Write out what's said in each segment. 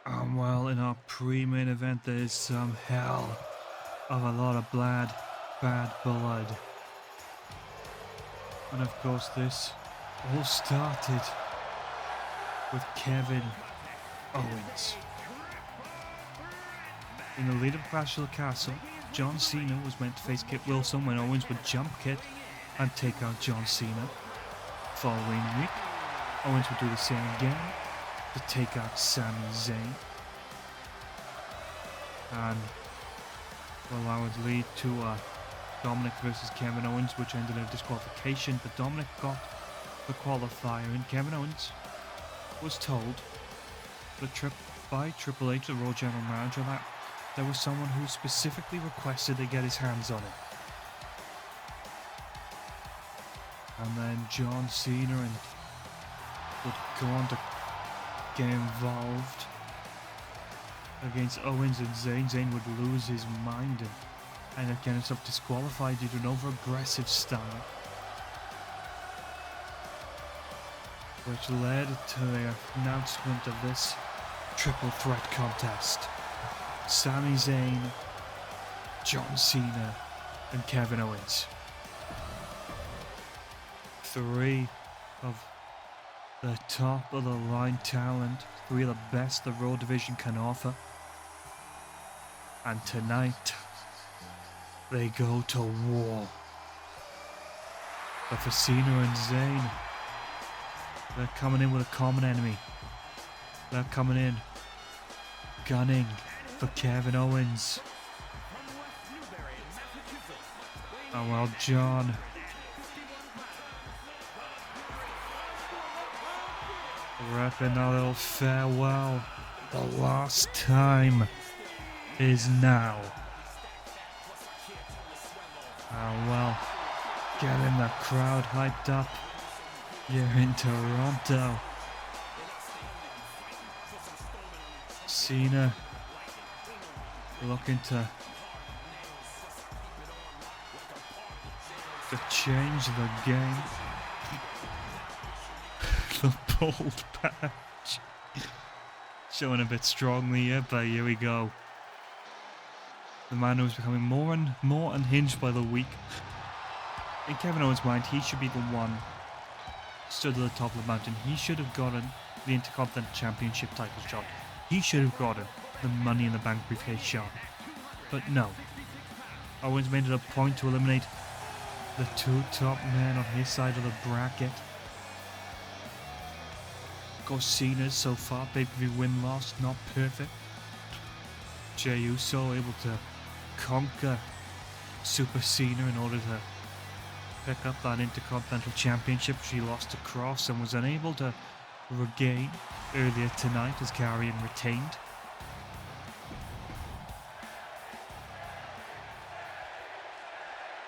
Well, in our pre-main event, there is some hell of a lot of bad blood. And of course, this all started with Kevin Owens. In the lead-up Clash of the Castle, John Cena was meant to face Kit Wilson when Owens would jump Kit and take out John Cena. Following week, Owens would do the same again to take out Sami Zayn. And well, that would lead to Dominic versus Kevin Owens, which ended in a disqualification, but Dominic got the qualifier, and Kevin Owens was told by Triple H, the Raw General Manager, that there was someone who specifically requested to get his hands on it. And then John Cena would go on to get involved against Owens and Zayn. Zayn would lose his mind and get himself disqualified due to an over-aggressive style, which led to the announcement of this triple threat contest. Sami Zayn, John Cena, and Kevin Owens. 3 of the top of the line talent, 3 of the best the Raw division can offer. And tonight, they go to war. But for Cena and Zayn, they're coming in with a common enemy. They're coming in gunning for Kevin Owens. And while John rapping a little farewell, the last time is now. And well, getting the crowd hyped up here in Toronto. Cena looking to change the game. The bald patch showing a bit strongly here, but here we go. The man who's becoming more and more unhinged by the week. In Kevin Owens' mind, he should be the one stood at the top of the mountain. He should have gotten the Intercontinental Championship title shot. He should have gotten the Money in the Bank briefcase shot. But no. Owens made it a point to eliminate the 2 top men on his side of the bracket. Of course, Cena's so far pay-per-view win-loss not perfect. Jey Uso able to conquer Super Cena in order to pick up that Intercontinental Championship, which he lost to Cross and was unable to regain earlier tonight as Karrion retained.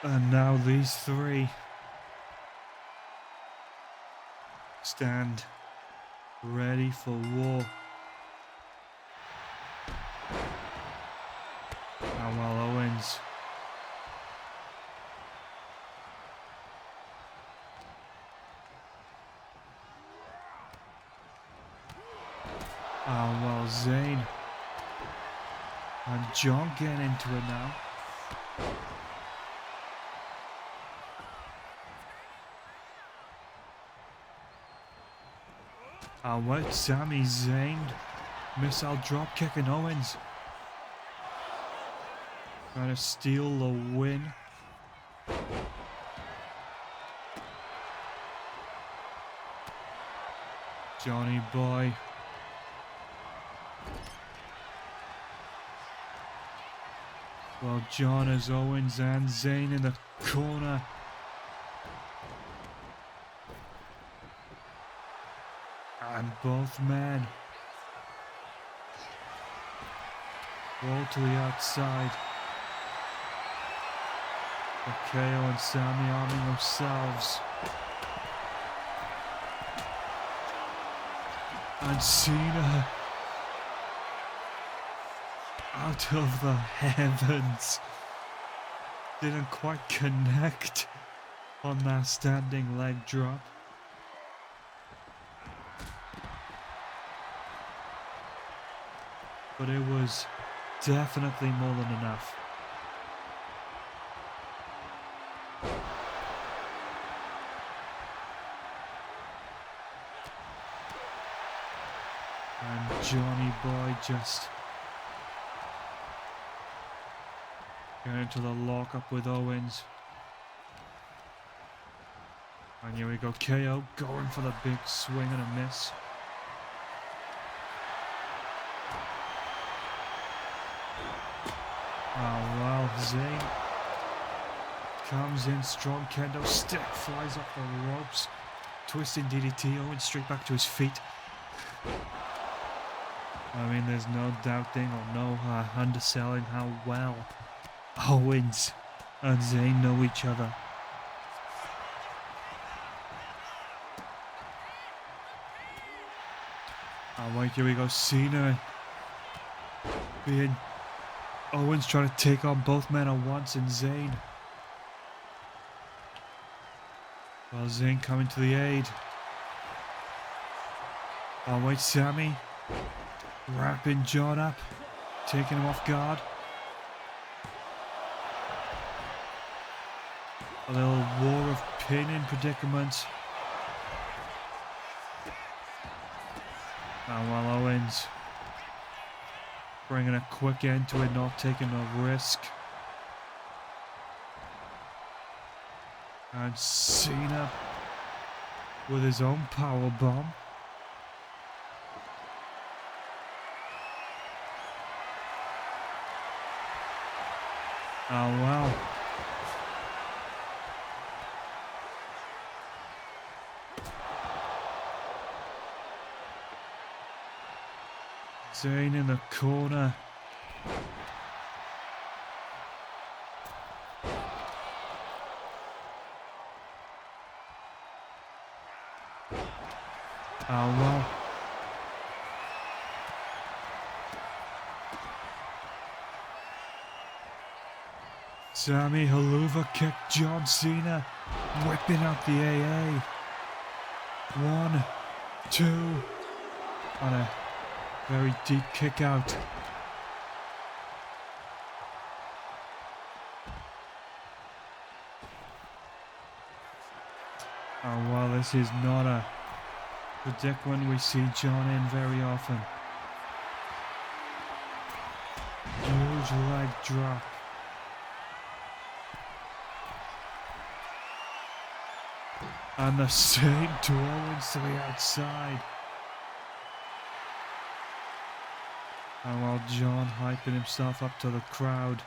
And now these 3 stand ready for war. And while Owens Zayn and John getting into it now. And with Sami Zayn missile drop kicking Owens, trying to steal the win. Johnny boy. Well, John has Owens and Zayn in the corner. And both men roll to the outside. But KO and Sami arming themselves. And Cena out of the heavens. Didn't quite connect on that standing leg drop. but it was definitely more than enough. And Johnny Boy just going into the lockup with Owens. And here we go, KO going for the big swing and a miss. Oh well, Zayn comes in strong, kendo stick flies off the ropes. Twisting DDT, Owens straight back to his feet. I mean, there's no doubting or no underselling how well Owens and Zayn know each other. Alright, here we go, Cena being Owens trying to take on both men at once, and Zayn. Well, Zayn coming to the aid. Alright, Sammy wrapping John up, taking him off guard. A little war of pinning predicaments. And while Owens bringing a quick end to it, not taking a risk. And Cena with his own power bomb. Oh wow. Zayn in the corner. Oh wow. Sammy Haluva kicked John Cena, whipping out the AA. 1, 2, on a very deep kick out. Oh well, this is not a predicament we see John in very often. Huge leg drop. And the same to Owens to the outside. And while John hyping himself up to the crowd.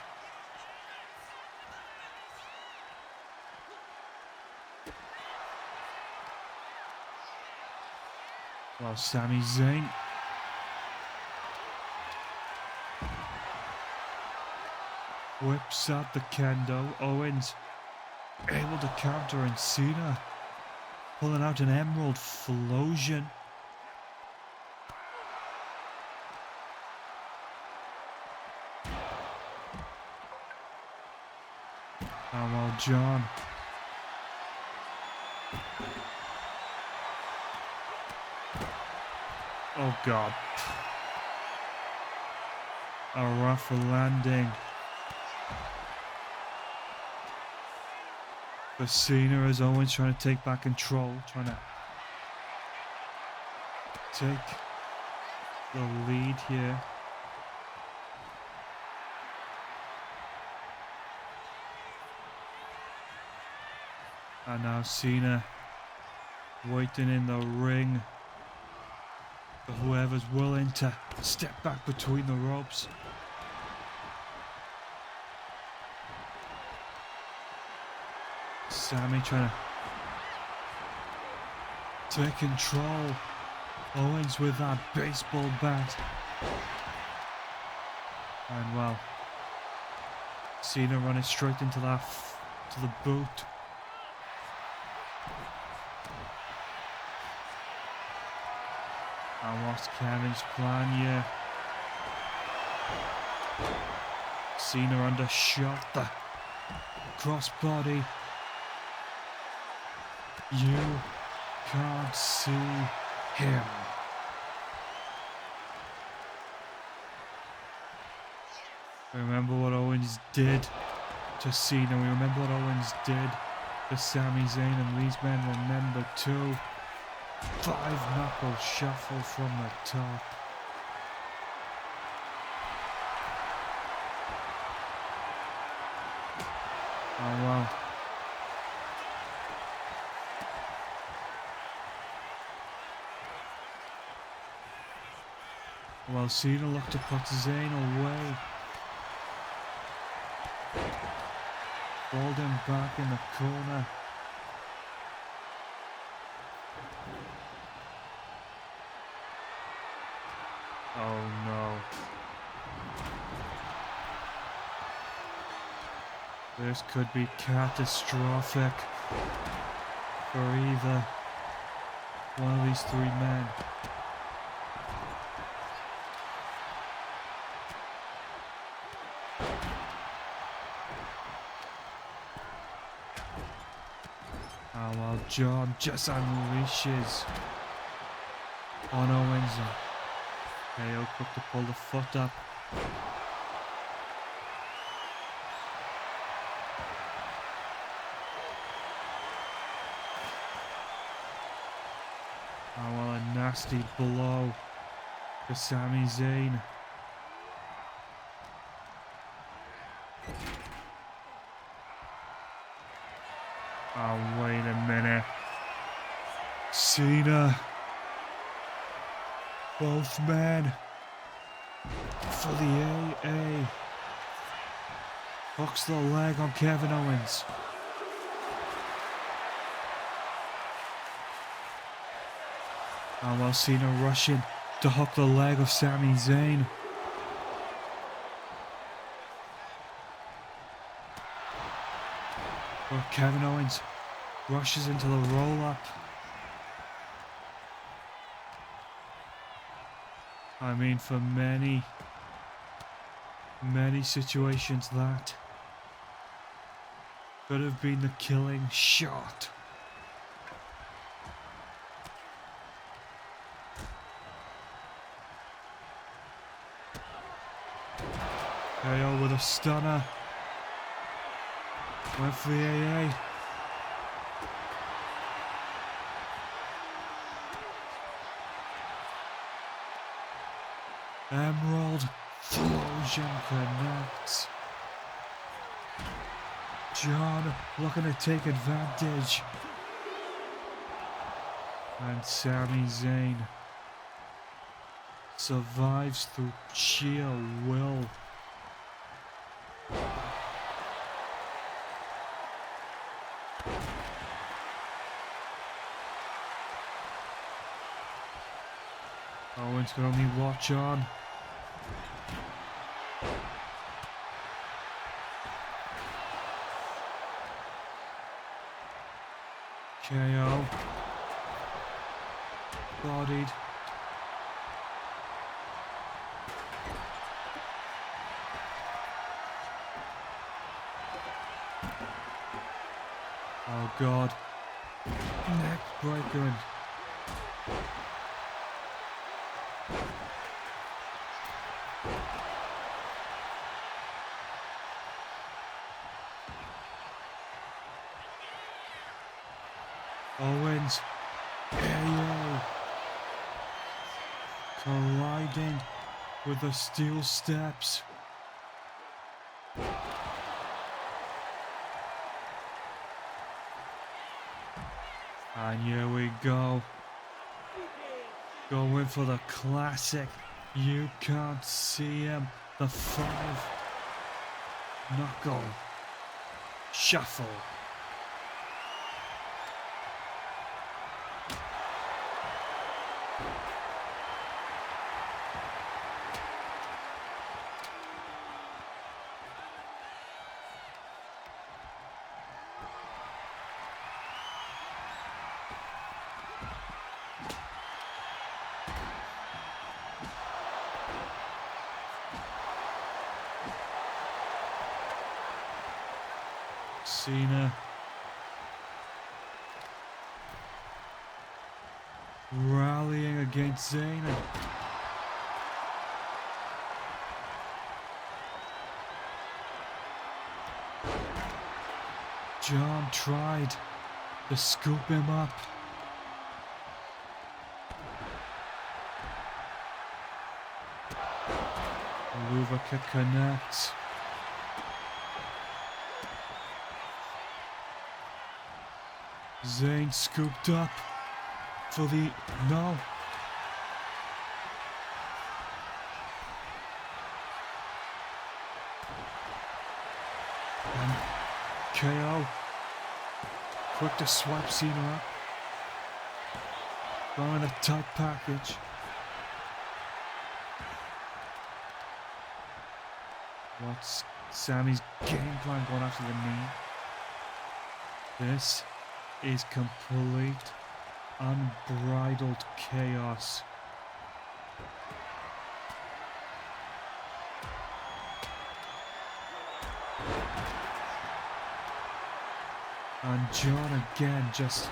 While Sami Zayn whips out the kendo. Owens able to counter, and Cena pulling out an Emerald Flosion. And while John oh god. A rough landing for Cena as Owens trying to take back control, trying to take the lead here. And now Cena waiting in the ring for whoever's willing to step back between the ropes. Sammy trying to take control. Owens with that baseball bat. And well, Cena running straight into that to the boot. And what's Kevin's plan here? Cena undershot the crossbody. You can't see him. Remember what Owens did to Cena. We remember what Owens did to Sami Zayn, and these men remember too. 5-knuckle shuffle from the top. Oh wow. Well, Cena looked to put Zayn away. Pulled him back in the corner. Oh no. This could be catastrophic for either one of these three men. Oh well, John just unleashes on Owens. KO quick to pull the foot up. Oh well, a nasty blow to Sami Zayn. Oh, wait a minute. Cena. Both men. For the AA. Hooks the leg on Kevin Owens. Oh, well, Cena rushing to hook the leg of Sami Zayn. But Kevin Owens rushes into the roll-up. I mean, for many situations that could have been the killing shot. KO with a stunner. Went for the AA. Emerald Explosion connects. John looking to take advantage. And Sami Zayn survives through sheer will. Owens can only watch on. KO. Bodied. Oh God. Neck breaker. Owens, KO, colliding with the steel steps. And here we go. Going for the classic. You can't see him. The 5-knuckle shuffle. Cena rallying against Zayn. John tried to scoop him up. Luva kick connects. Zayn scooped up for the no. And KO. Quick to swipe Cena up. Throwing a tight package. What's Sammy's game plan going after the knee? This is complete, unbridled chaos. And John again just...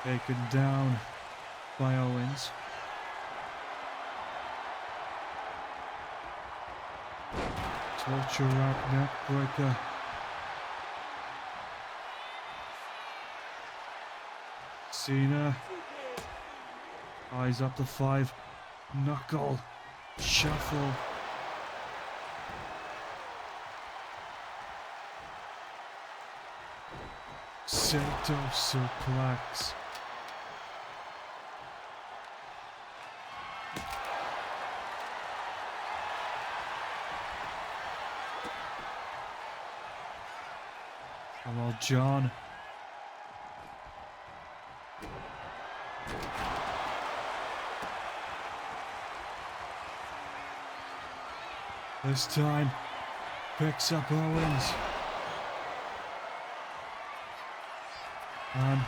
taken down by Owens. Torture wrap neck breaker. Cena. Eyes up the 5. Knuckle. Shuffle. Sato suplex. Well, John. This time picks up Owens. And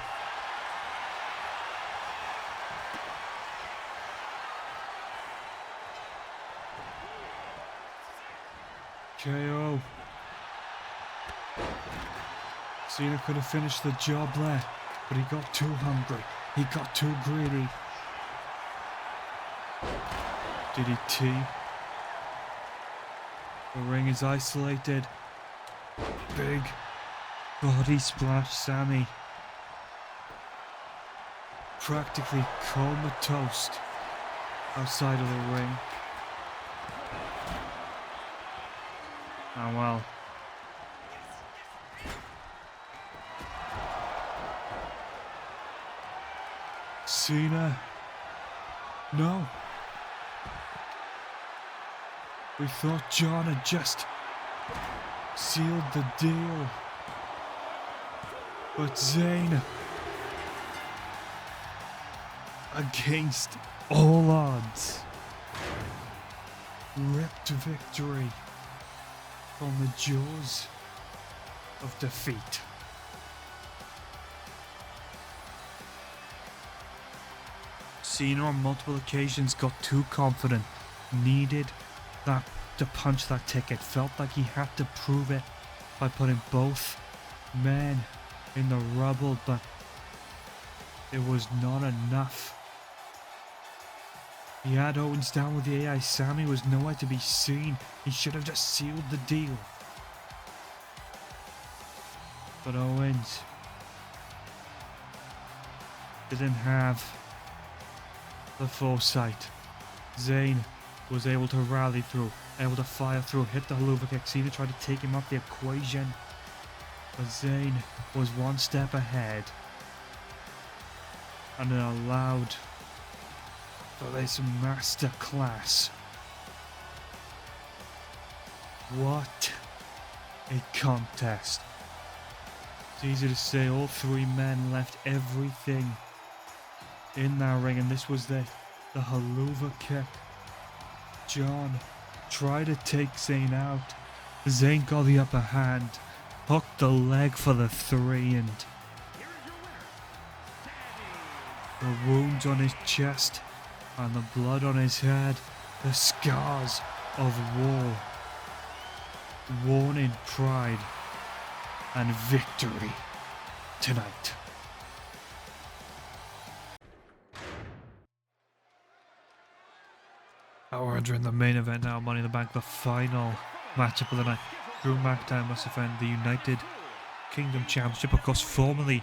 KO. Cena could have finished the job there, but he got too hungry. He got too greedy. DDT. The ring is isolated. Big body splash Sammy. Practically comatose outside of the ring. Oh well. Cena. No. We thought John had just sealed the deal. But Zayn, against all odds, ripped victory from the jaws of defeat. Cena on multiple occasions got too confident, needed that to punch that ticket, felt like he had to prove it by putting both men in the rubble, but it was not enough. He had Owens down with the AI. Sammy was nowhere to be seen. He should have just sealed the deal. But Owens didn't have the foresight. Zayn was able to rally through, able to fire through, hit the haluva kick. Cena tried to take him off the equation, but Zayn was one step ahead, and it allowed for this masterclass. What a contest. It's easy to say all three men left everything in that ring, and this was the haluva kick. John tried to take Zayn out. Zayn got the upper hand, hooked the leg for the 3, and the wounds on his chest and the blood on his head, the scars of war, worn in pride and victory tonight. We're entering the main event now, Money in the Bank, the final matchup of the night. Drew McIntyre must defend the United Kingdom Championship, of course formerly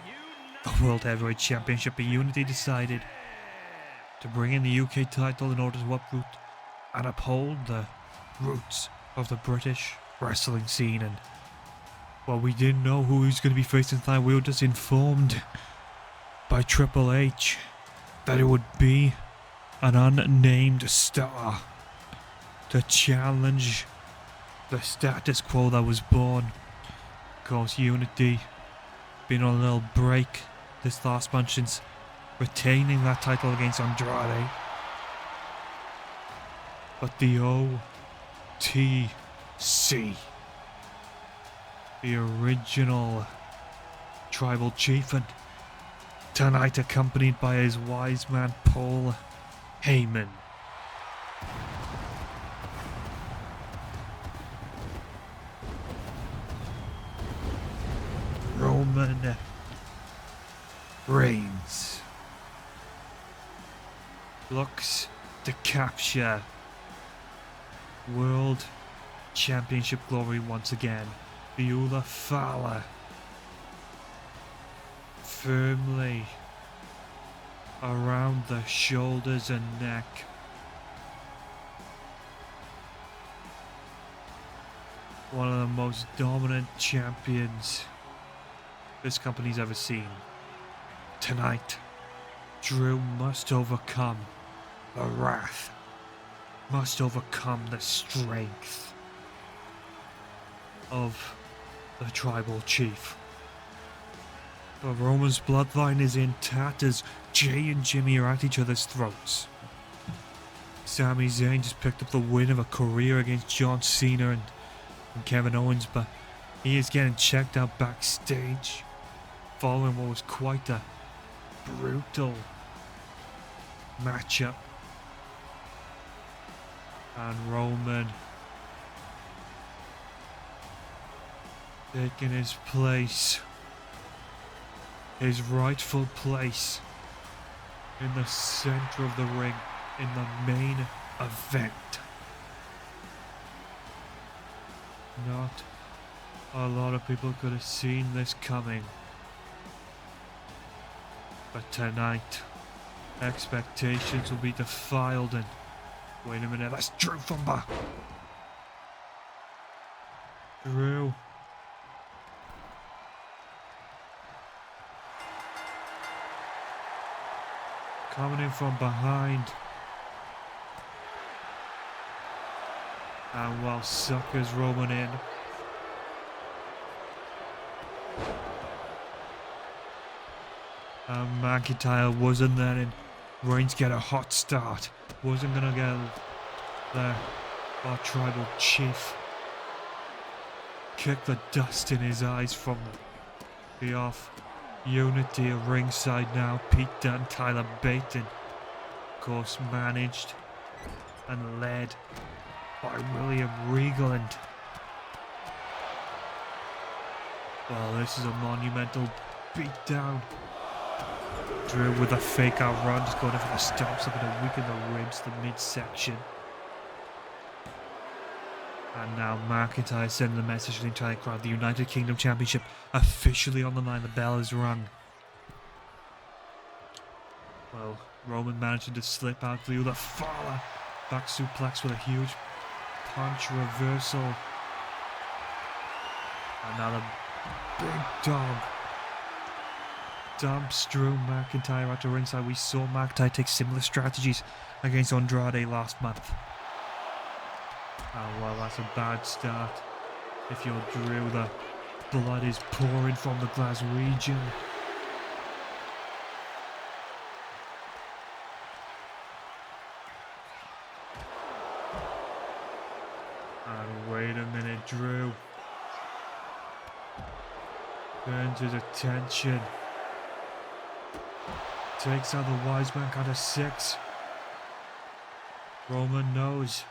the World Heavyweight Championship, but Unity decided to bring in the UK title in order to uproot and uphold the roots of the British wrestling scene. And well, we didn't know who he was going to be facing tonight. We were just informed by Triple H that it would be an unnamed star to challenge the status quo that was born. Of course, Unity been on a little break this last month since retaining that title against Andrade. But the OTC, the original tribal chieftain, tonight accompanied by his wise man Paul Heyman. Roman Reigns looks to capture World Championship glory once again. Beulah Fowler firmly around the shoulders and neck. One of the most dominant champions this company's ever seen. Tonight, Drew must overcome the wrath, must overcome the strength of the tribal chief. But Roman's bloodline is in tatters. Jay and Jimmy are at each other's throats. Sami Zayn just picked up the win of a career against John Cena and Kevin Owens, but he is getting checked out backstage following what was quite a brutal matchup. And Roman taking his place, his rightful place in the center of the ring in the main event. Not a lot of people could have seen this coming. But tonight, expectations will be defiled and... Wait a minute, that's Drew from back. Drew. Coming in from behind. And while suckers Roman in. And McIntyre wasn't letting Reigns get a hot start. Wasn't gonna get our tribal chief kick the dust in his eyes from the off. Unity at ringside now. Pete Dunne, Tyler Bate, and of course managed and led by William Regal. And well, this is a monumental beatdown. Drew with a fake out run, just going in for the stomps, looking to weaken the ribs, the midsection. And now McIntyre sending the message to the entire crowd. The United Kingdom Championship officially on the line. The bell is rung. Well, Roman managing to slip out. Beulah Fowler back suplex with a huge punch reversal. And now the big dog dumps Drew McIntyre out to ringside. We saw McIntyre take similar strategies against Andrade last month. Oh well, that's a bad start. If you're Drew, the blood is pouring from the Glaswegian. And wait a minute, Drew turns his attention. Takes out the wise man, count of 6. Roman knows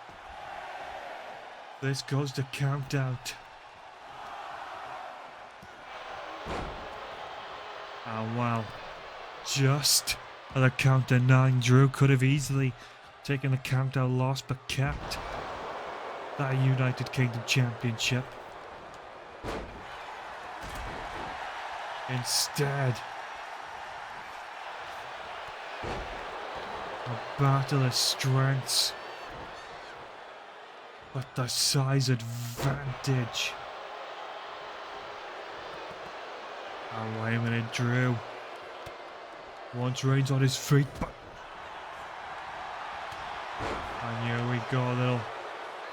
this goes to count out. Oh wow. Just at the count of 9, Drew could have easily taking the countdown loss but kept that United Kingdom Championship. Instead, a battle of strengths, but the size advantage. Oh, wait a minute, Drew. Once Reigns on his feet, but... And here we go, a little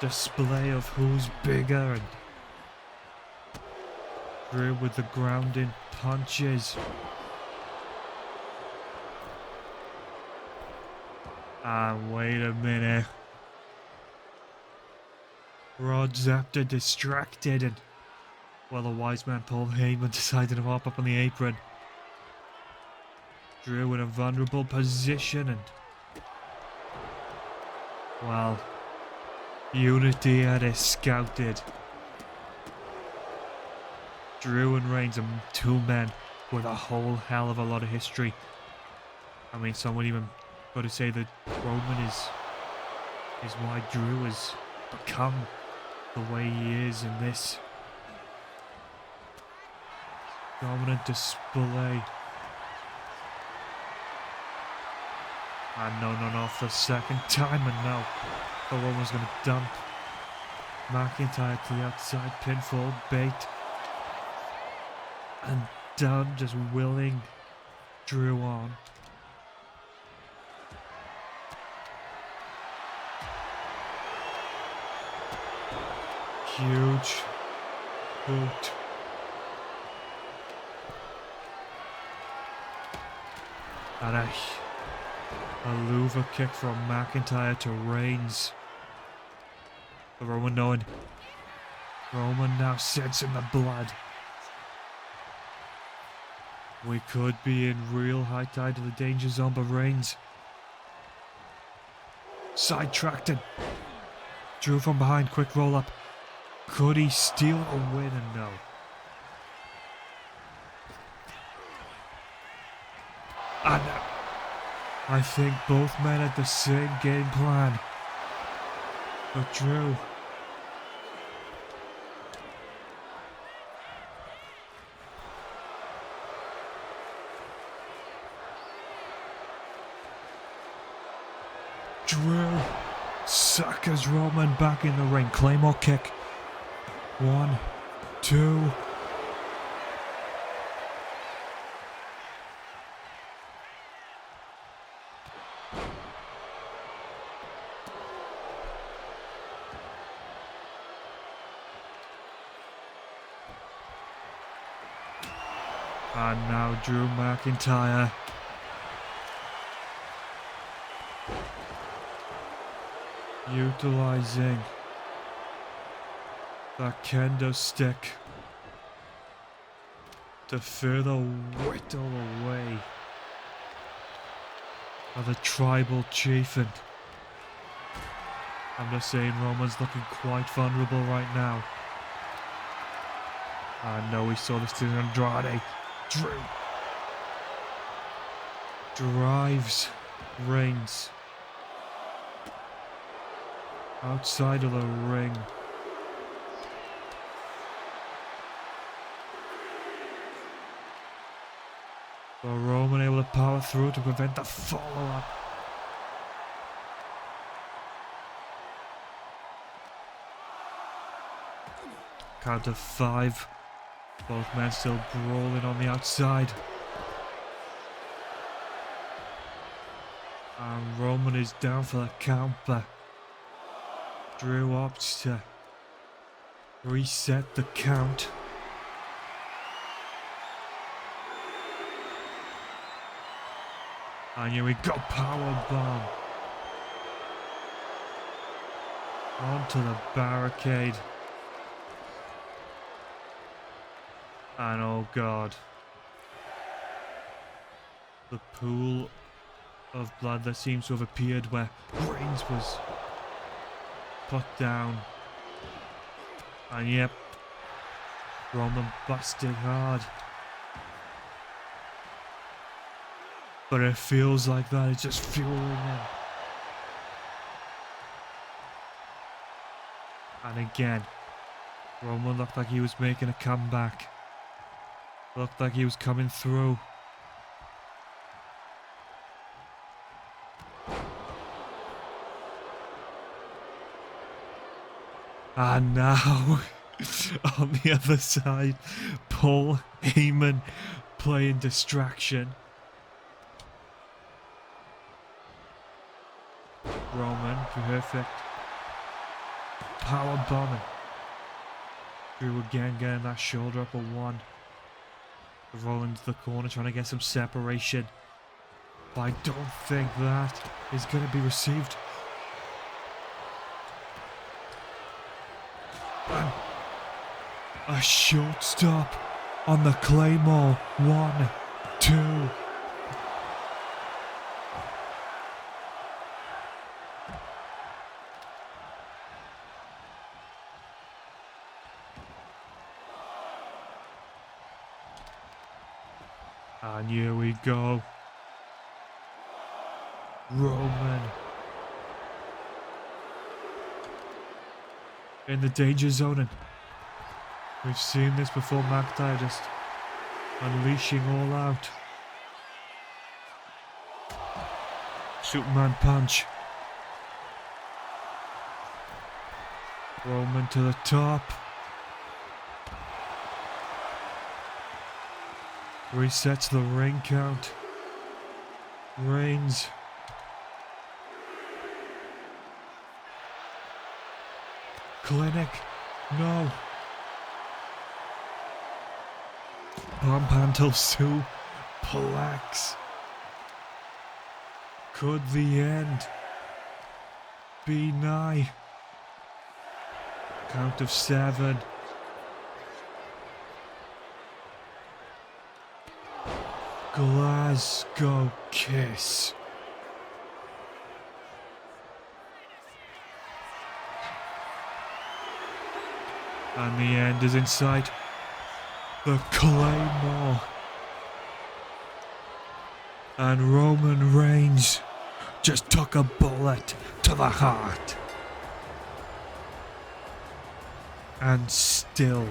display of who's bigger, and Drew with the grounding punches. And wait a minute. Rod Zapter distracted, and well, the wise man Paul Heyman decided to hop up on the apron. Drew in a vulnerable position, and well, Unity had it scouted. Drew and Reigns are two men with a whole hell of a lot of history. I mean, someone even got to say that Roman is why Drew has become the way he is in this dominant display. And no, for the second time, and now the Roman's going to dump McIntyre to the outside, pinfall, bait, and Dunn just willing Drew on. Huge boot. And a louver kick from McIntyre to Reigns. But Roman knowing. Roman now sensing the blood. We could be in real high tide of the danger zone, but Reigns sidetracked and Drew from behind, quick roll up. Could he steal a win? And no. And I think both men had the same game plan. But Drew... Drew suckers Roman back in the ring. Claymore kick. 1, 2... And now Drew McIntyre. Utilizing the kendo stick to further whittle away at the tribal chief. And I'm just saying, Roman's looking quite vulnerable right now. I know we saw this to Andrade. Drew drives Reigns outside of the ring. But Roman able to power through to prevent the follow-up. Count of 5. Both men still brawling on the outside. And Roman is down for the count, but Drew opts to reset the count. And here we go, powerbomb onto the barricade. And oh god, the pool of blood that seems to have appeared where Reigns was put down. And yep, Roman busted hard. But it feels like that is just fueling him. And again, Roman looked like he was making a comeback. Looked like he was coming through. And now, on the other side, Paul Heyman playing distraction. Roman, perfect. Power bombing. Drew again getting that shoulder up a one. Rolling to the corner, trying to get some separation. But I don't think that is going to be received. And a short stop on the Claymore. 1, 2. And here we go. Roman in the danger zone. And we've seen this before. McIntyre just unleashing all out. Superman punch. Roman to the top. Resets the ring count. Reigns. Clinic. No. Pump handle suplex. Could the end be nigh? Count of 7. Glasgow kiss. And the end is in sight. The Claymore. And Roman Reigns just took a bullet to the heart. And still,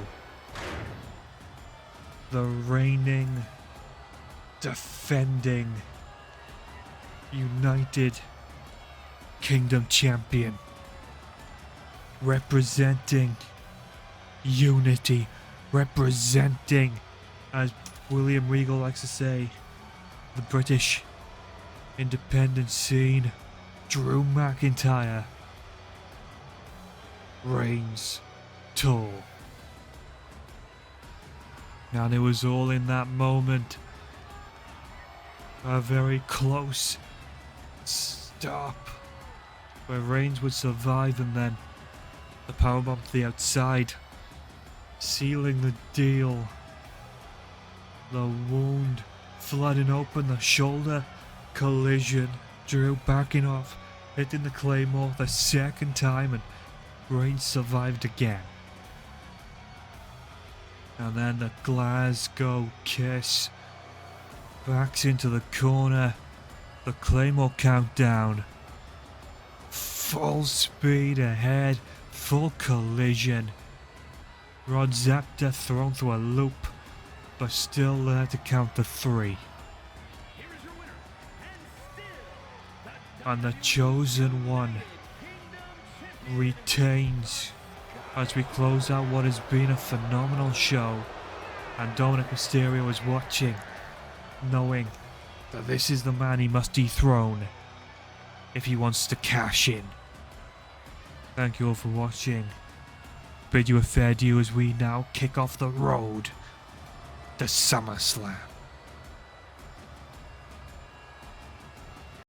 the reigning, defending, United Kingdom champion, representing unity, representing, as William Regal likes to say, the British independent scene, Drew McIntyre reigns tall. And it was all in that moment. A very close stop where Reigns would survive, and then the powerbomb to the outside, sealing the deal. The wound flooding open, the shoulder collision. Drew backing off, hitting the Claymore the second time, and Reigns survived again. And then the Glasgow kiss. Backs into the corner. The Claymore countdown. Full speed ahead. Full collision. Rod Zapta thrown through a loop, but still there to count to 3. And the chosen one retains as we close out what has been a phenomenal show. And Dominic Mysterio is watching, knowing that this is the man he must dethrone if he wants to cash in. Thank you all for watching. Bid you a fair adieu as we now kick off the road to SummerSlam.